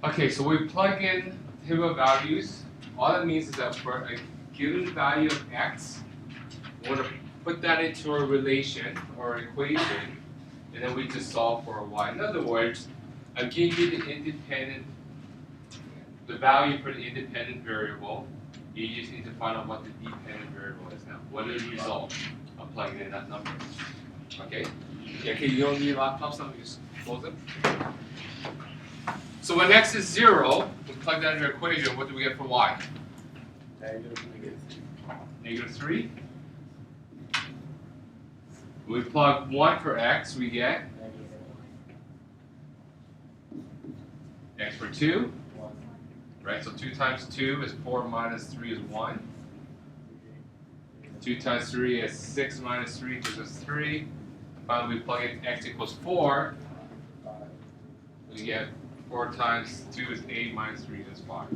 Okay, so we plug in table values. All that means is that for a given value of x, we're going to put that into a relation or equation, and then we just solve for a y. In other words, I give you the value for the independent variable. You just need to find out what the dependent variable is now. What is the result of plugging in that number? Okay? Yeah, okay, you don't need laptops, so let me just close them. So when x is 0, we plug that into our equation. What do we get for y? Negative 3. We plug 1 for x, we get x for 2. Right, so 2 times 2 is 4 minus 3 is 1. 2 times 3 is 6 minus 3 gives us 3. Finally, we plug in x equals 4. We get 4 times 2 is 8 minus 3 is 5.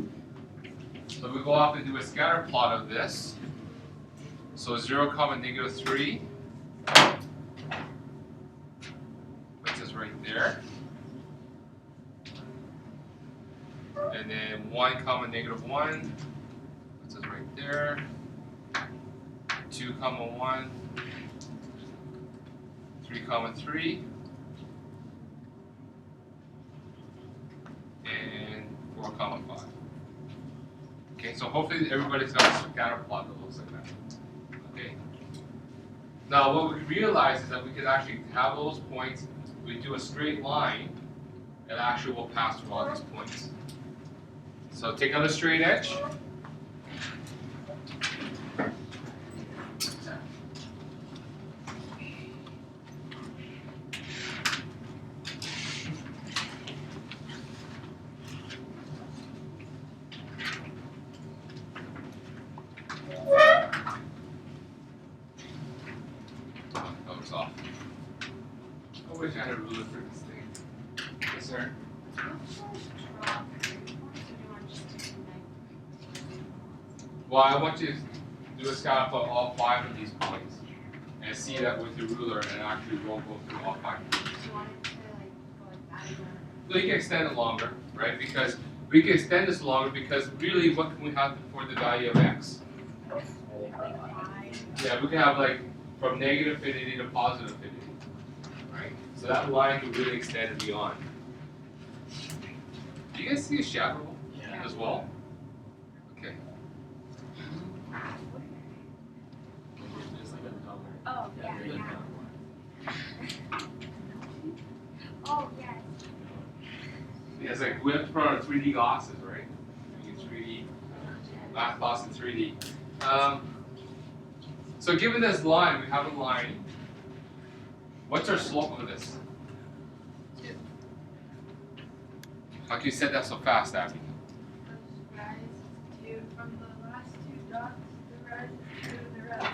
So we go off and do a scatter plot of this. So 0, negative 3. Puts us right there. And then 1, negative 1. Puts us right there. 2, 1. 3, 3. And 4, 5. Okay, so hopefully everybody's got a scatter plot that looks like that. Okay. Now what we realize is that we could actually have those points, we do a straight line, it actually will pass through all these points. So take out a straight edge. Off. I wish I had a ruler for this thing. Yes, sir. Well, I want you to do a scatter plot all 5 of these points and see that with the ruler and actually roll go through all 5 points. So you can extend it longer, right? Because we can extend this longer because really what can we have for the value of x? Yeah, we can have like from negative infinity to positive infinity, right? So that line can really extend beyond. Do you guys see a shadow as well? Okay. Oh, yeah. Oh, yes. Yeah, it's like we have to put on 3D glasses, right? You get 3D, math class in 3D. So given this line, we have a line. What's our slope of this? 2. How can you set that so fast, Abby? Rise to from the last 2 dots, the rise to the rest.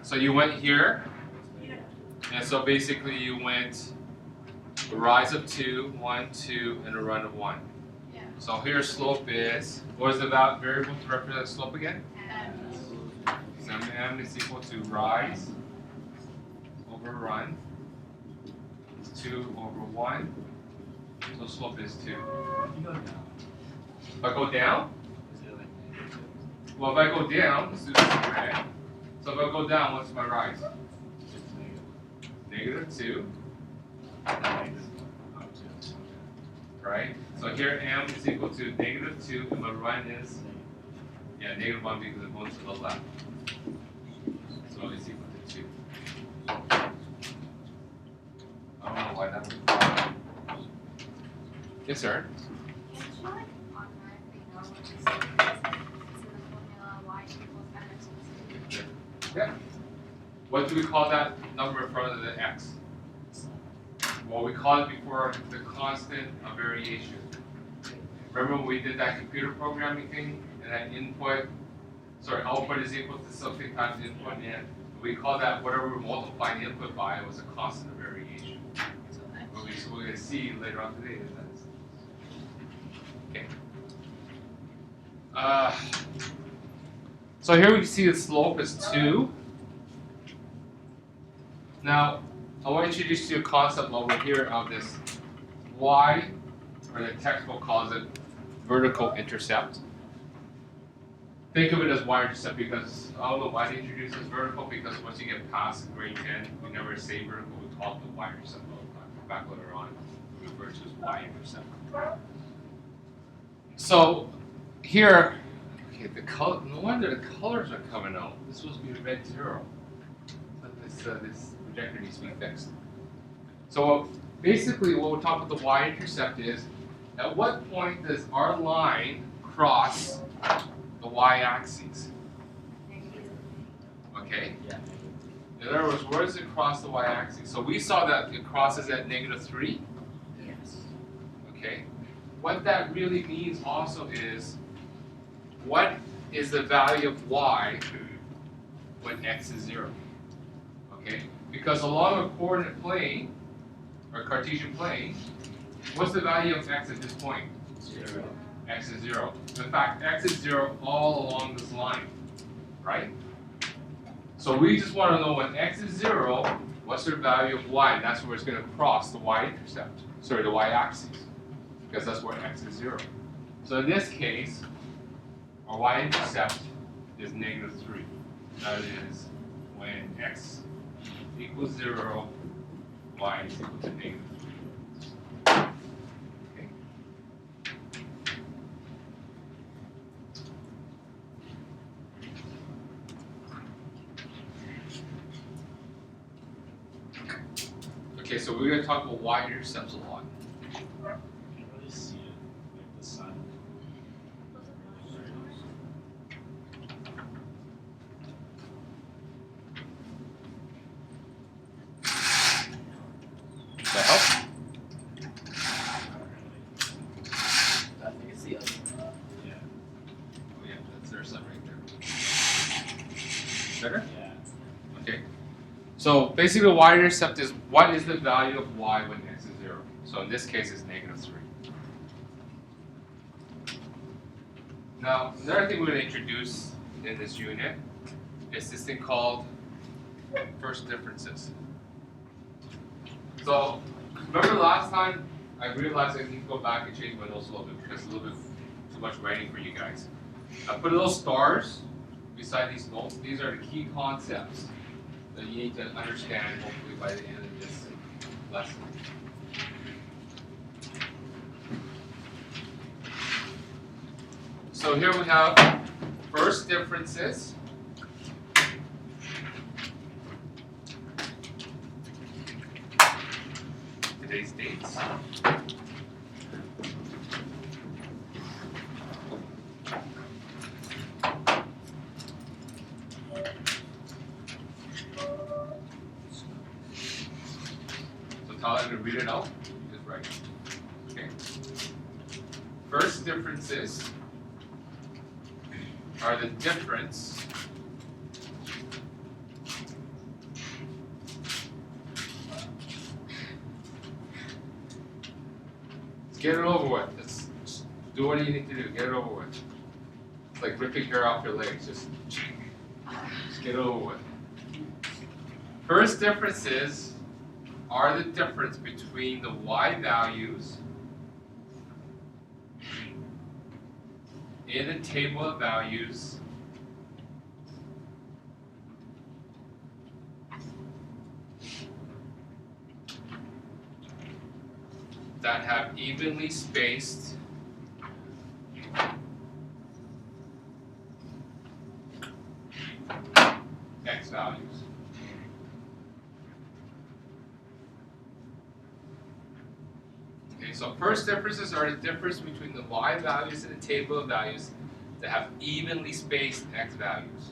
So you went here, Yeah. and so basically you went a rise of 2, 1, 2, and a run of 1. Yeah. So here slope is, what is the variable to represent slope again? So m is equal to rise over run, 2 over 1, so slope is 2. If I go down, well if I go down, let's do this in red. So if I go down, what's my rise? Negative 2. Right? So here m is equal to negative 2, and my run is, yeah, negative 1 because it goes to the left. So it's equal to 2. I don't know why that would. Yes, sir? Can't you like automatically know what this is? It's in the formula y equals mx plus 2. Yeah. What do we call that number in front of the x? Well, we called it before the constant of variation. Remember when we did that computer programming thing and that output is equal to something times input, and we call that whatever we're multiplying the input by, it was a constant of variation. What we're going to see later on today is that. Okay. So here we can see the slope is 2. Now, I want to introduce you to a concept over here of this y, or the textbook calls it vertical intercept. Think of it as y-intercept because, I don't know why they introduced this vertical, because once you get past grade 10, we never say vertical, we call it the y-intercept all the time. Back later on, we refer to as y-intercept. So here, okay, the color, no wonder the colors are coming out. This supposed to be red 0. This projector needs to be fixed. So basically what we're talking about the y-intercept is, at what point does our line cross the y-axis? Okay? Yeah. In other words, where does it cross the y-axis? So we saw that it crosses at -3. Yes. Okay? What that really means also is, what is the value of y when x is 0? Okay? Because along a coordinate plane, or Cartesian plane, what's the value of x at this point? 0. X is 0. In fact, x is 0 all along this line, right? So we just want to know when x is 0, what's the value of y? And that's where it's going to cross the y-intercept, sorry, the y-axis, because that's where x is 0. So in this case, our y-intercept is -3. That is when x equals 0, y is equal to -3. Okay. Okay, so we're going to talk about y-intercepts a lot. You can really see it, like the sun. Does that help? I think it's the other one. Yeah. Oh yeah, that's their sun right there. Better? Yeah. Okay. So basically the y-intercept is what is the value of y when x is 0. So in this case it's -3. Now another thing we're going to introduce in this unit is this thing called first differences. So remember last time I realized I need to go back and change my notes a little bit because it's a little bit too much writing for you guys. I put little stars beside these notes. These are the key concepts that you need to understand hopefully by the end of this lesson. So here we have first differences. Today's dates. So Tyler, I'm going to read it out. Just write. Okay. First differences are the difference get it over with. Just do what you need to do. Get it over with. It's like ripping hair off your legs. Just get it over with. First differences are the difference between the y values in a table of values that have evenly spaced x values. Okay, so first differences are the difference between the y values in a table of values that have evenly spaced x values.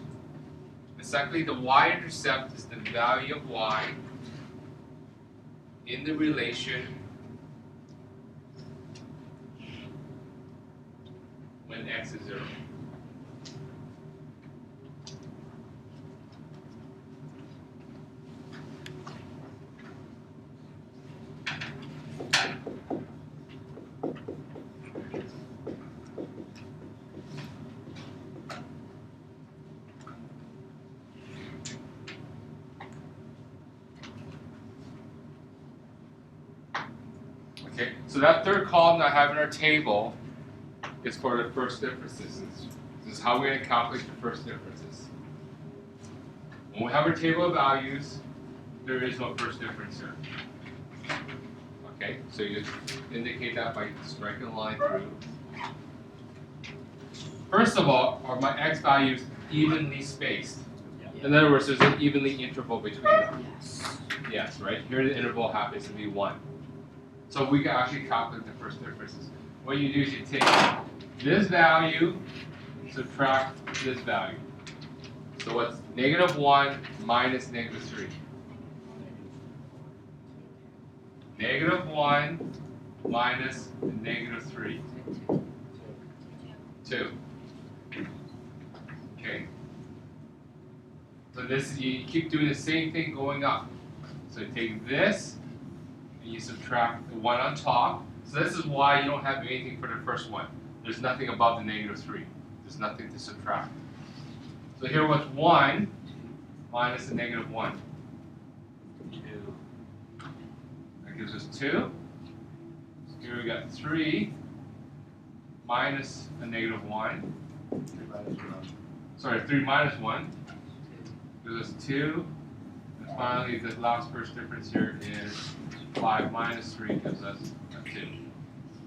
And secondly, the y-intercept is the value of y in the relation when x is 0. Okay, so that third column that I have in our table is for the first differences. This is how we're going to calculate the first differences. When we have our table of values, there is no first difference here. Okay, so you just indicate that by striking a line through. First of all, are my x values evenly spaced? In other words, there's an evenly interval between them. Yes, right? Here the interval happens to be 1. So we can actually calculate the first differences. What you do is you take this value, subtract this value. So what's -1 minus -3? -1 minus -3. 2. Okay. So this, you keep doing the same thing going up. So you take this, and you subtract the 1 on top. So this is why you don't have anything for the first one. There's nothing above the -3. There's nothing to subtract. So here what's 1 minus the -1? 2. That gives us 2. Here we got 3 minus a -1. 3 minus 1 gives us 2. And finally, the last first difference here is 5 minus 3 gives us a 2.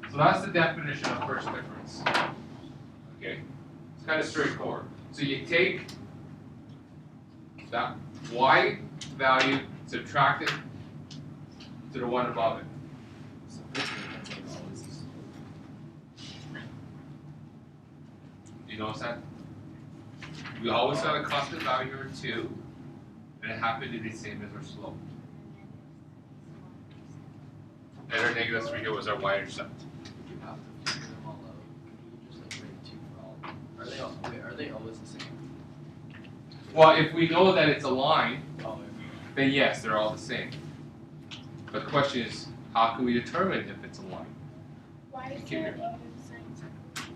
So that's the definition of first difference. Okay? It's kind of straightforward. So you take that y value, subtract it to the one above it. You notice that? We always got a constant value here 2, and it happened to be the same as our slope. And our -3 here was our y-intercept. You have to figure them all out. You just like rate 2 for all of them. Are they always the same? Well, if we know that it's a line, Oh, then yes, they're all the same. But the question is, how can we determine if it's a line? Why is Okay. there a sign circle?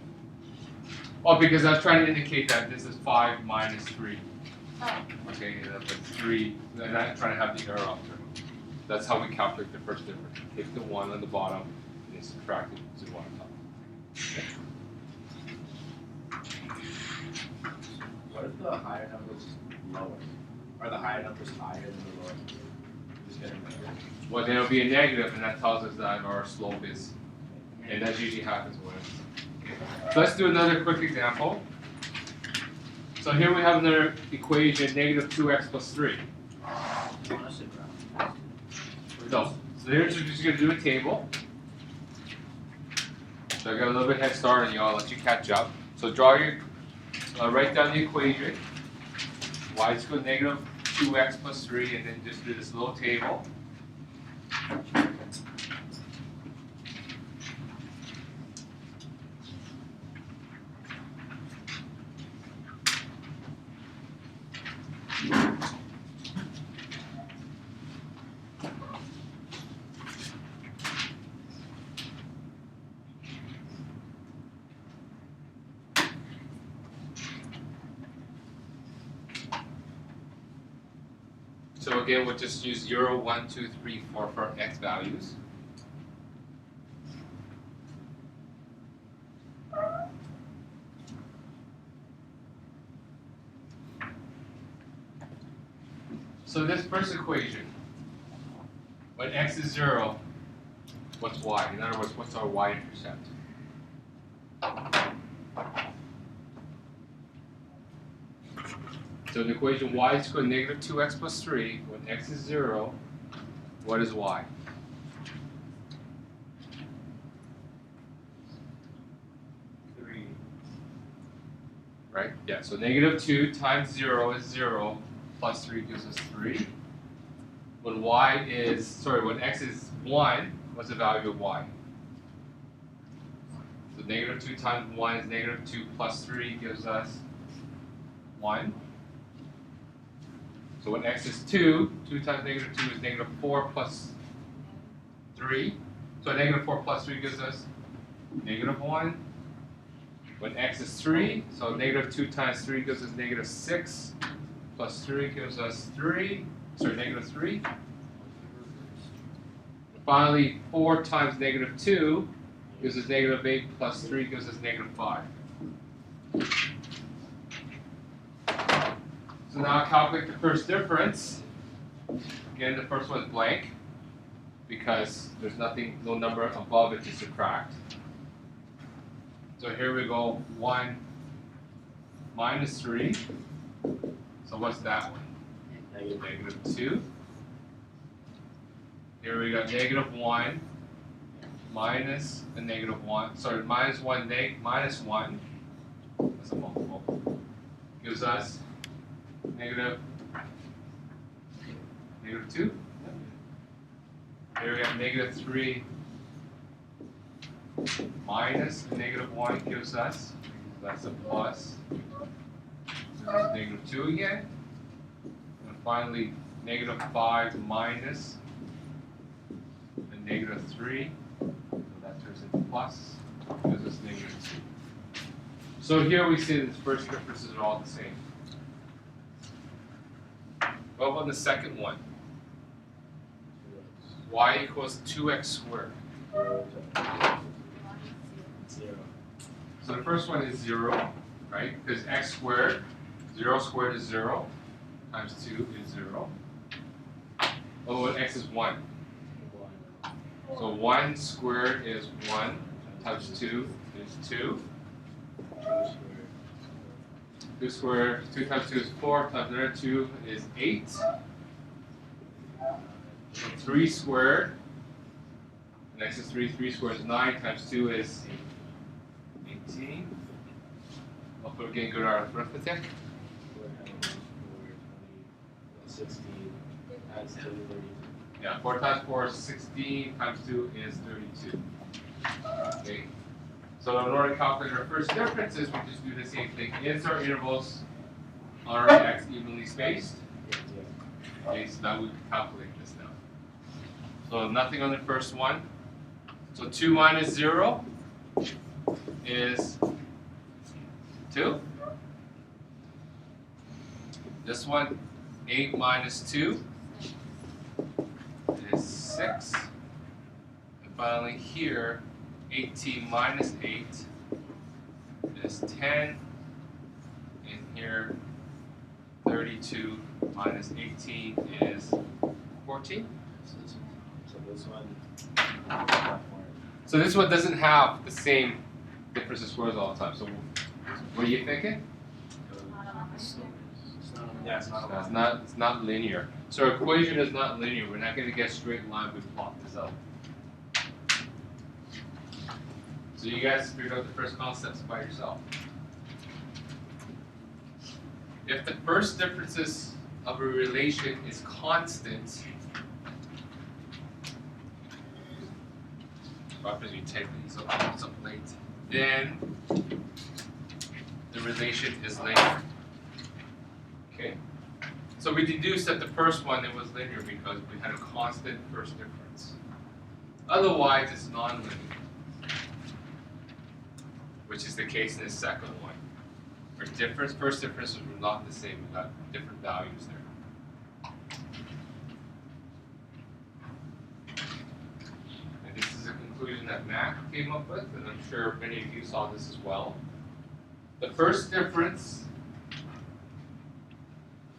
Well, because I was trying to indicate that this is 5 minus 3. Oh. Okay, that's 3, and I'm trying to have the error up there. That's how we calculate the first difference. Take the 1 on the bottom and then subtract it to the 1 on top. what if the higher number is lower? Are the higher numbers higher than the lower? Just getting bigger. Well, then it'll be a negative, and that tells us that our slope is, and that usually happens when it's. So let's do another quick example. So here we have another equation, -2x plus 3. Honestly, bro. No, so here's we're just gonna do a table. So I got a little bit head start on you, I'll let you catch up. So draw your, write down the equation. Y is equal to -2x plus 3, and then just do this little table. So again, we'll just use 0, 1, 2, 3, 4 for our x values. So this first equation, when x is 0, what's y? In other words, what's our y-intercept? So in the equation y is equal to -2x plus 3, when x is 0, what is y? Right? Yeah, so -2 times 0 is 0, plus 3 gives us 3. When when x is 1, what's the value of y? So -2 times 1 is -2 plus 3 gives us 1. So when x is 2, 2 times -2 is -4 plus 3. So -4 plus 3 gives us -1. When x is 3, so -2 times 3 gives us -6. Plus 3 gives us 3. Sorry, -3. Finally, 4 times -2 gives us negative 8 plus 3 gives us negative 5. So now calculate the first difference. Again, the first one is blank because there's nothing, no number above it to subtract. So here we go, 1 minus 3. So what's that one? Negative 2. Here we got negative 1 minus the negative 1. Sorry, minus 1, minus 1. That's a multiple. Gives us negative 2. Here we have negative 3 minus the negative 1 gives us, that's a plus, negative 2 again. And finally, negative 5 minus the negative 3. So that turns into plus, gives us negative 2. So here we see that the first differences are all the same. What about the second one? Y equals 2x squared. So the first one is 0, right? Because x squared, 0 squared is 0, times 2 is 0. Oh, and x is 1. So 1 squared is 1, times 2 is 2. 2 squared, 2 times 2 is 4, times another 2 is 8. So 3 squared, next is 3, 3 squared is 9, times 2 is 18. Hopefully we're getting good at arithmetic. 16 times 2 32. Yeah, 4 times 4 is 16, times 2 is 32. Okay. So in order to calculate our first differences, we just do the same thing. Is our intervals on our x evenly spaced? Okay, so now we can calculate this now. So nothing on the first one. So 2 minus 0 is 2. This one, 8 minus 2 is 6. And finally here, 18 minus 8 is 10. And here, 32 minus 18 is 14. So this one doesn't have the same difference of squares all the time. So what are you thinking? Yeah, it's not. It's not linear. So our equation is not linear. We're not going to get a straight line. We plot this out. So you guys figured out the first concepts by yourself. If the first differences of a relation is constant, as you take these up late, then the relation is linear. Okay? So we deduced that the first one it was linear because we had a constant first difference. Otherwise, it's nonlinear, which is the case in the second one. Our first differences were not the same. We got different values there. And this is a conclusion that Mac came up with, and I'm sure many of you saw this as well. The first difference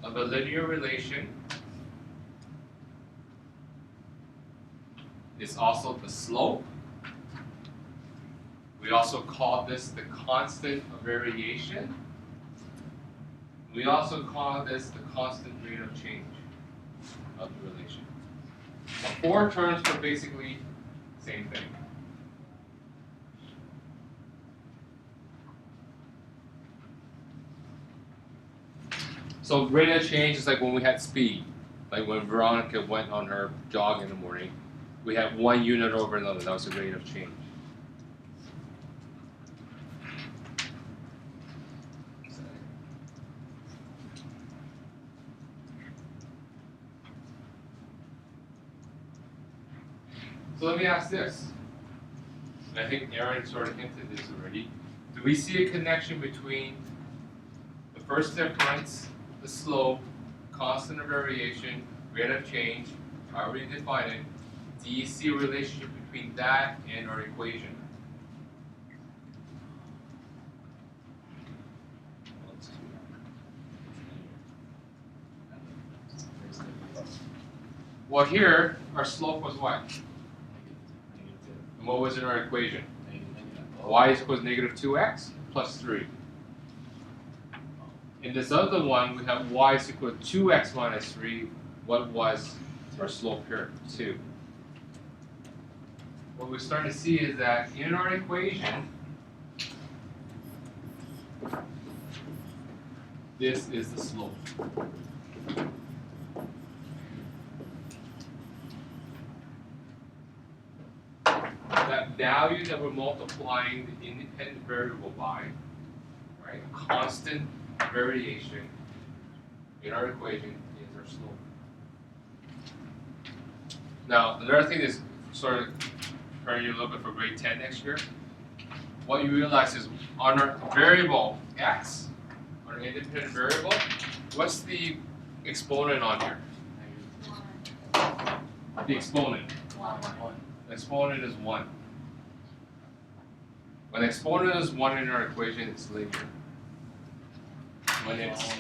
of a linear relation is also the slope. We also call this the constant of variation. We also call this the constant rate of change of the relation. The 4 terms are basically the same thing. So rate of change is like when we had speed. Like when Veronica went on her jog in the morning, we have 1 unit over another. That was the rate of change. So let me ask this. And I think Aaron sort of hinted this already. Do we see a connection between the first difference, the slope, constant of variation, rate of change, however you define it? Do you see a relationship between that and our equation? Well, here our slope was what? Negative 2. And what was in our equation? Negative. Y is equals negative 2x plus 3. In this other one, we have y is equal to 2x minus 3. What was our slope here? 2. What we're starting to see is that in our equation, this is the slope. That value that we're multiplying the independent variable by, right, a constant variation in our equation is our slope. Now, another thing is sort of preparing you a little bit for grade 10 next year. What you realize is on our variable x, on our independent variable, what's the exponent on here? The exponent. 1. The exponent is 1. When the exponent is 1 in our equation, it's linear. When it's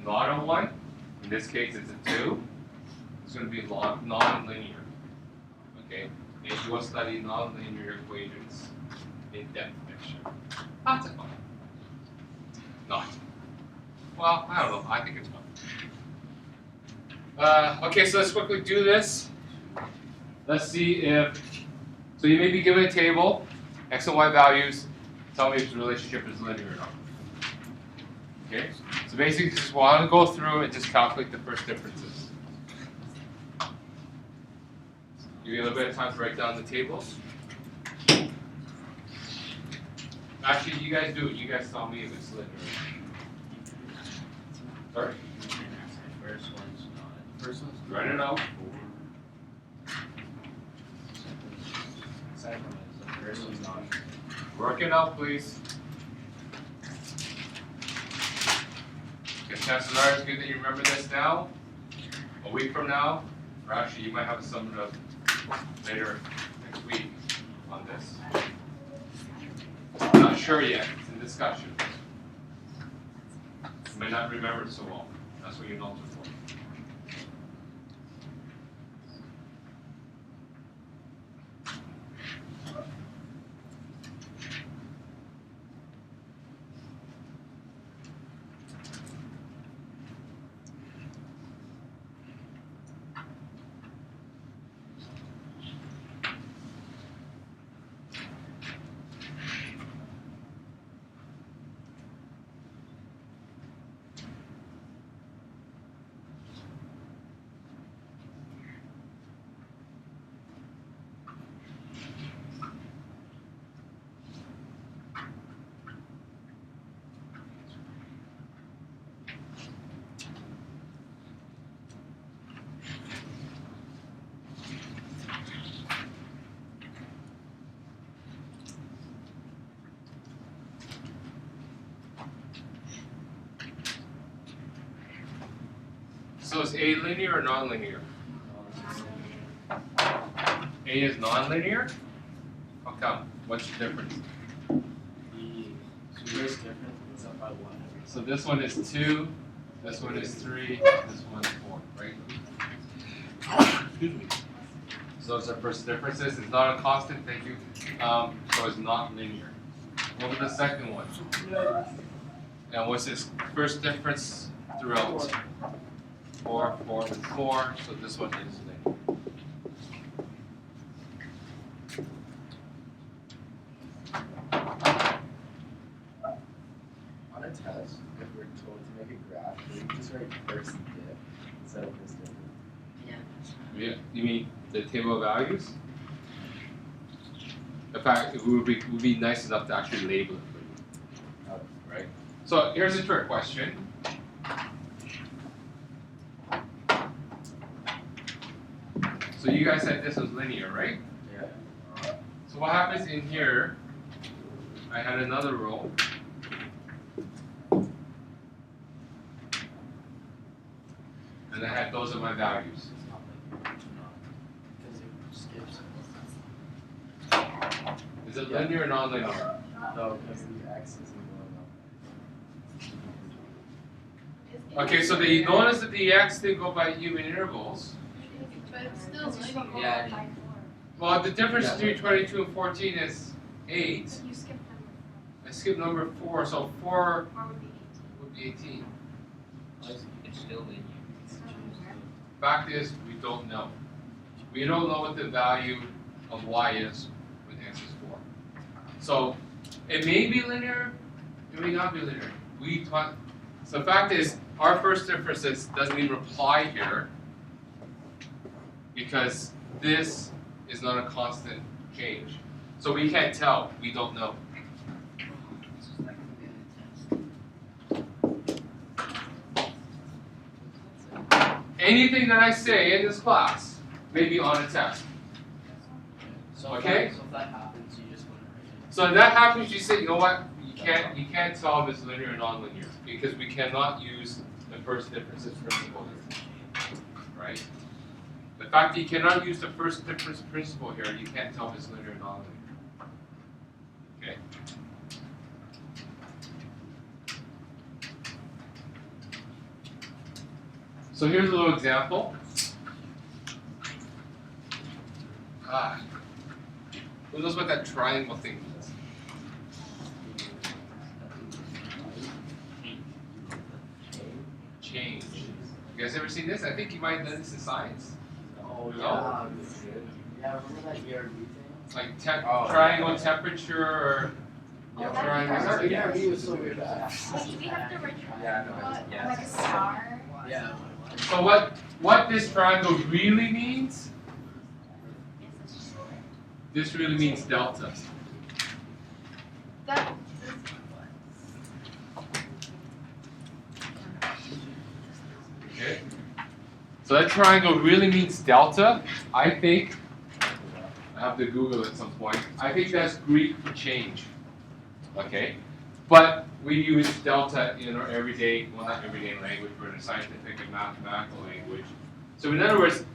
not a 1, in this case it's a 2, it's going to be non-linear. Okay? And you will study non-linear equations in depth next year. Lots of fun. Not. Well, I don't know. I think it's fun. Okay, so let's quickly do this. Let's see if, so you may be given a table, x and y values, tell me if the relationship is linear or not. Okay, so basically just want to go through and just calculate the first differences. Give you a little bit of time to write down the tables. Actually, you guys do it. You guys tell me if it's linear or not. Sorry? First one's not. First one's Write it out. Second one is the first one's not. Work it out, please. Okay, chances are it's good that you remember this now. A week from now, or actually you might have some later next week on this. I'm not sure yet. It's in discussion. You may not remember it so well. That's what your notes are for. So is A linear or non-linear? A is non-linear? How come? What's the difference? The zero is different. It's up by 1. So this one is 2, this one is 3, this one is 4, right? Excuse me. So those are first differences. It's not a constant, thank you. So it's not linear. What was the second one? And what's this first difference throughout? 4, 4, and 4. So this one is linear. On a test, if we're told to make a graph, we just write first diff instead of first diff. Yeah. You mean the table of values? In fact, it would be nice enough to actually label it for you. Right? So here's a trick question. So you guys said this was linear, right? Yeah. So what happens in here, I had another row. And I had those are my values. It's not like because it skips. Is it linear or non-linear? No, because the x isn't going up. Is Okay, so you notice that the x didn't go by even intervals. But it's still linear. Yeah. Well, the difference between 22 and 14 is 8. So you skipped number I skipped number 4, so 4 4. 4 would be 18. would be 18. It's still linear. It's still linear. Fact is, we don't know. We don't know what the value of y is when x is 4. So it may be linear, it may not be linear. So the fact is, our first difference doesn't even apply here because this is not a constant change. So we can't tell, we don't know. Anything that I say in this class may be on a test. So Okay. if that happens, you just want to write it. So if that happens, you say, you know what? You can't tell if it's linear or non-linear because we cannot use the first differences principle here, right? The fact that you cannot use the first difference principle here, you can't tell if it's linear or non-linear. Okay. So here's a little example. Who knows what that triangle thing means? Change. You guys ever seen this? I think you might have done this in science. Oh, No? yeah, remember that ERB thing? Like Oh, triangle yeah. temperature or Yeah, triangle. Yeah, ERB was so weird. Wait, we have to write Yeah, no, it's- yeah. like a star. Yeah. So what this triangle really means? This really means delta. That. Okay. So that triangle really means delta. I think I have to Google it at some point. I think that's Greek for change. Okay. But we use delta in our everyday, well not everyday language, but in a scientific and mathematical language. So in other words,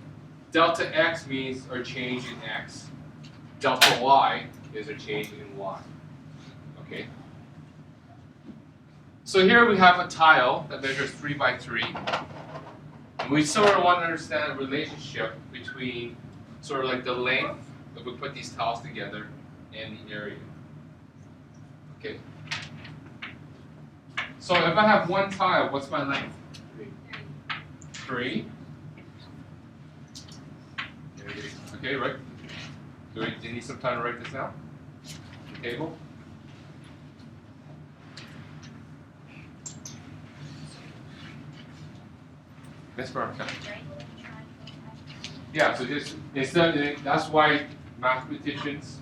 delta x means our change in x. Delta y is a change in y. Okay. So here we have a tile that measures 3 by 3. And we sort of want to understand the relationship between sort of like the length if we put these tiles together and the area. Okay. So if I have one tile, what's my length? 3. Okay, right? Do you need some time to write this down? The table? Miss Veronica. Yeah, so just instead, that's why mathematicians,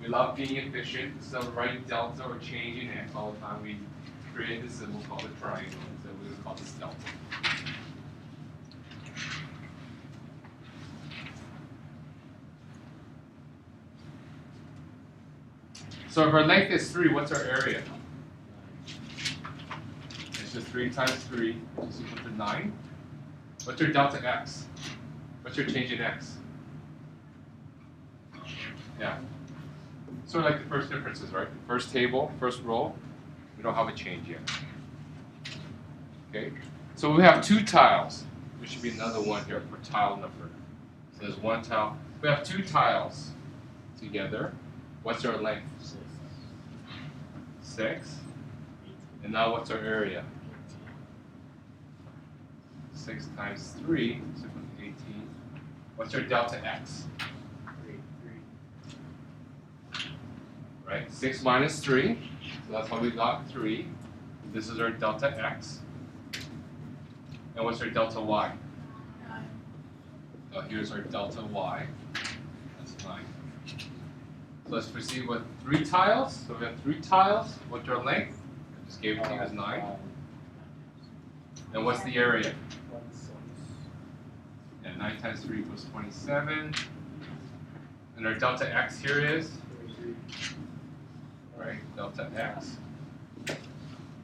we love being efficient. Instead of writing delta or changing x all the time, we create this symbol called a triangle. So we just call this delta. So if our length is 3, what's our area? It's just 3 times 3, which is equal to 9. What's your delta x? What's your change in x? Yeah. Sort of like the first differences, right? First table, first row, we don't have a change yet. Okay? So we have 2 tiles. There should be another one here for tile number. So there's 1 tile. We have 2 tiles together. What's our length? 6. And now what's our area? 6 times 3 is equal to 18. What's our delta x? 3. Right? 6 minus 3. So that's how we got 3. This is our delta x. And what's our delta y? So here's our delta y. That's 9. So let's proceed with 3 tiles. So we have 3 tiles. What's our length? I just gave it to you as 9. And what's the area? Yeah, 9 times 3 equals 27. And our delta x here is? Right, delta x.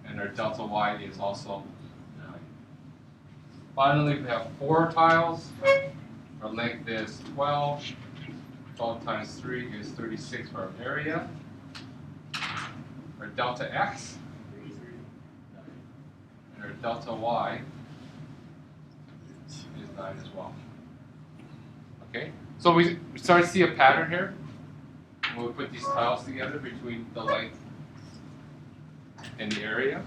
And our delta y is also 9. Finally, we have 4 tiles. Our length is 12. 12 times 3 is 36 for our area. Our delta x. and our delta y is 9 as well. Okay, so we start to see a pattern here when we put these tiles together between the length and the area.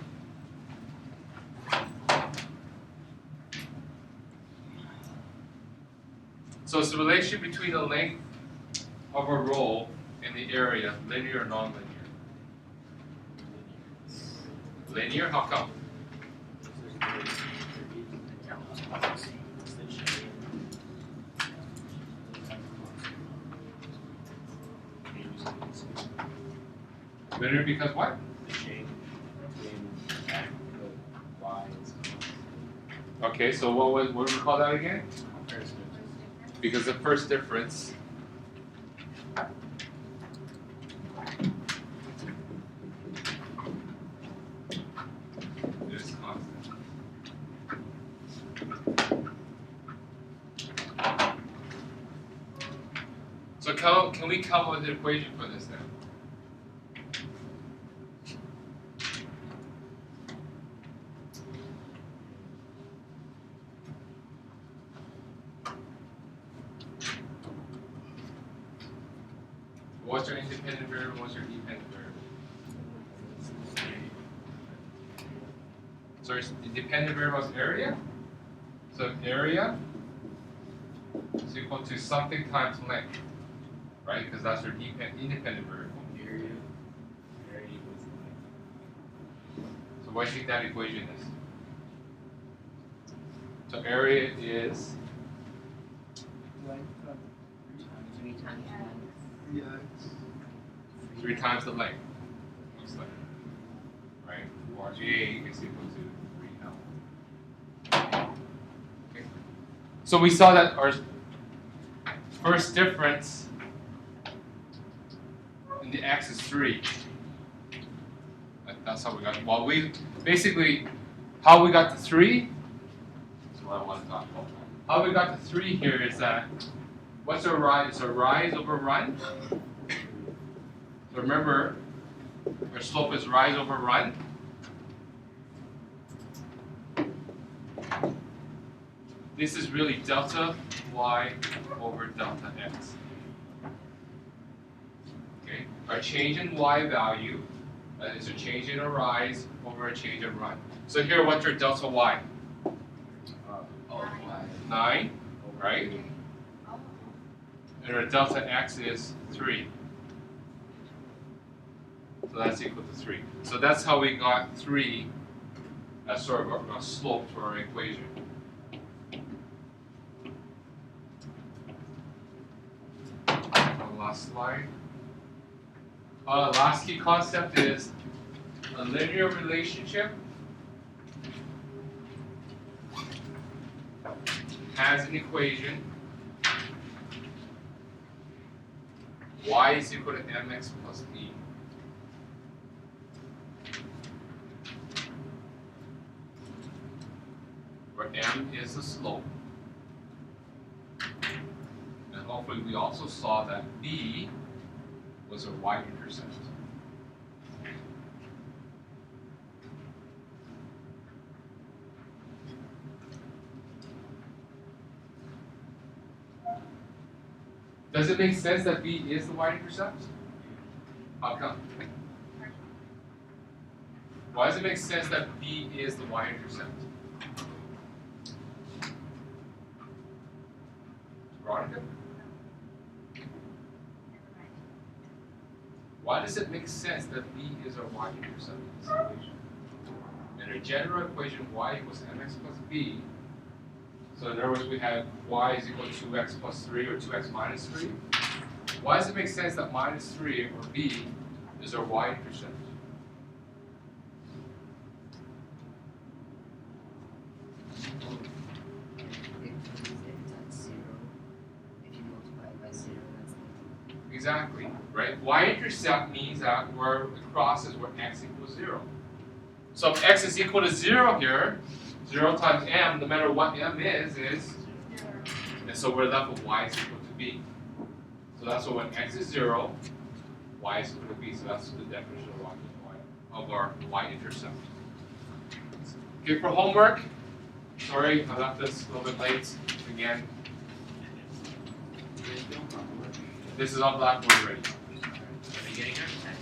So it's the relationship between the length of a roll and the area, linear or non-linear? Linear, how come? Linear because what? The shape between the lines. Okay, so what do we call that again? First Because the first difference is constant. So can we come up with an equation for this then? What's your independent variable? What's your dependent variable? So your independent variable is area. So area is equal to something times length, right? Because that's your independent variable. area equals So what do you think that equation is? So area is Three times Yeah. 3 times the length. Looks like, right? Or J is equal to 3L. Okay. So we saw that our first difference in the x is 3. That's how we got. Well, we basically how we got to 3 is what I want to talk about. How we got to 3 here is that what's our rise? Our rise over run. So remember, our slope is rise over run. This is really delta y over delta x. Okay, our change in y value is a change in a rise over a change in run. So here, what's our delta y? 9, right? Oh. And our delta x is 3. So that's equal to 3. So that's how we got 3 as sort of a slope to our equation. One last slide. Last key concept is a linear relationship has an equation y is equal to mx plus b. Where m is the slope. And hopefully we also saw that b was a y-intercept. Does it make sense that b is the y-intercept? How come? Why does it make sense that b is the y-intercept? Veronica? Why does it make sense that b is our y-intercept in this equation? In our general equation, y equals mx plus b. So in other words, we have y is equal to 2x plus 3 or 2x minus 3. Why does it make sense that minus 3 or b is our y-intercept? Exactly, right? Y-intercept means that where the cross is where x equals 0. So if x is equal to 0 here, 0 times m, no matter what m is, and so we're left with y is equal to b. So that's why when x is 0, y is equal to b. So that's the definition of our y-intercept. Okay, for homework, sorry, I left this a little bit late again. This is on Blackboard already. Are they getting it?